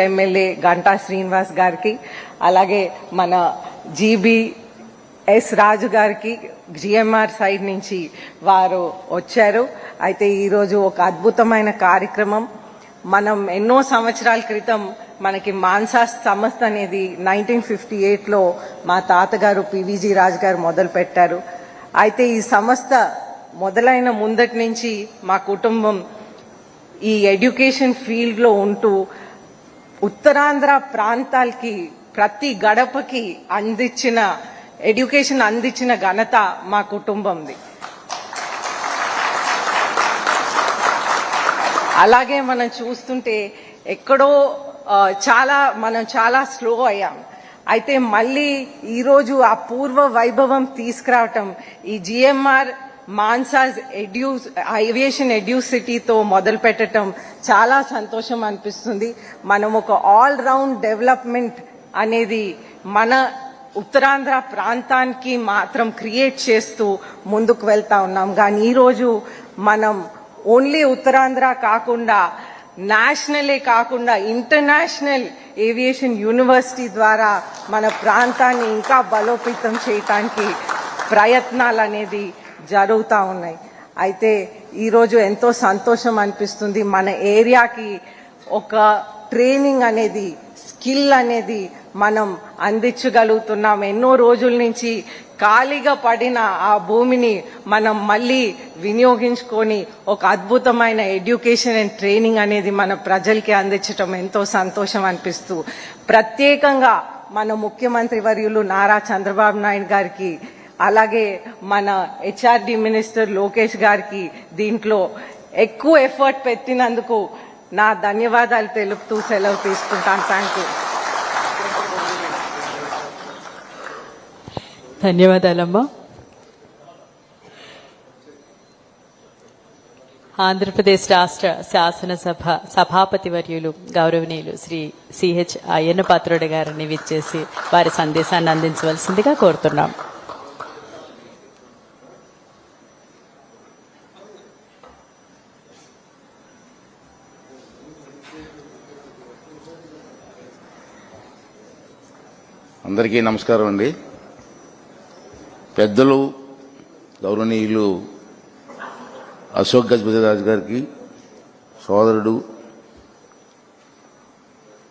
MLA Ganta Srinivas గారికి, అలాగే మన జీబీఎస్ రాజు గారికి జిఎంఆర్ సైడ్ నుంచి వారు వచ్చారు. అయితే ఈరోజు ఒక అద్భుతమైన కార్యక్రమం. మనం ఎన్నో సంవత్సరాల క్రితం మనకి మాన్సా సంస్థ అనేది 1958లో మా తాతగారు పివిజి రాజు గారు మొదలు పెట్టారు. అయితే ఈ సంస్థ మొదలైన ముందటి నుంచి మా కుటుంబం ఈ ఎడ్యుకేషన్ ఫీల్డ్లో ఉంటూ ఉత్తరాంధ్ర ప్రాంతాలకి ప్రతి గడపకి ఎడ్యుకేషన్ అందించిన ఘనత మా కుటుంబంది. అలాగే మనం చూస్తుంటే ఎక్కడో మనం చాలా స్లో అయ్యాం. అయితే మళ్ళీ ఈరోజు ఆ పూర్వ వైభవం తీసుకురావటం ఈ జిఎంఆర్ మాన్సాస్ ఏవియేషన్ ఎడ్యూసిటీతో మొదలు పెట్టడం చాలా సంతోషం అనిపిస్తుంది. మనం ఒక ఆల్ రౌండ్ డెవలప్మెంట్ అనేది మన ఉత్తరాంధ్ర ప్రాంతానికి మాత్రం క్రియేట్ చేస్తూ ముందుకు వెళ్తా ఉన్నాం. కానీ ఈరోజు మనం ఓన్లీ ఉత్తరాంధ్ర కాకుండా నేషనలే కాకుండా ఇంటర్నేషనల్ ఏవియేషన్ యూనివర్సిటీ ద్వారా మన ప్రాంతాన్ని ఇంకా బలోపేతం చేయటానికి ప్రయత్నాలు అనేది జరుగుతూ ఉన్నాయి. అయితే ఈరోజు ఎంతో సంతోషం అనిపిస్తుంది. మన ఏరియాకి ఒక ట్రైనింగ్ అనేది, స్కిల్ అనేది మనం అందించగలుగుతున్నాం. ఎన్నో రోజుల నుంచి ఖాళీగా పడిన ఆ భూమిని మనం మళ్ళీ వినియోగించుకొని ఒక అద్భుతమైన ఎడ్యుకేషన్ అండ్ ట్రైనింగ్ అనేది మన ప్రజలకి అందించడం ఎంతో సంతోషం అనిపిస్తూ, ప్రత్యేకంగా మన ముఖ్యమంత్రి వర్యులు నారా చంద్రబాబు నాయుడు గారికి, అలాగే మన హెచ్ఆర్డి మినిస్టర్ లోకేష్ గారికి దీంట్లో ఎక్కువ ఎఫర్ట్ పెట్టినందుకు నా ధన్యవాదాలు తెలుపుతూ సెలవు తీసుకుంటాను. Thank you. ధన్యవాదాలమ్మా. ఆంధ్రప్రదేశ్ రాష్ట్ర శాసనసభ సభాపతి వర్యులు గౌరవనీయులు శ్రీ సిహెచ్ అయ్యన్న పాత్రుడు గారిని విచ్చేసి వారి సందేశాన్ని అందించవలసిందిగా కోరుతున్నాం. అందరికీ నమస్కారం అండి. పెద్దలు గౌరవనీయులు అశోక్ గజపతిరాజు గారికి, సోదరుడు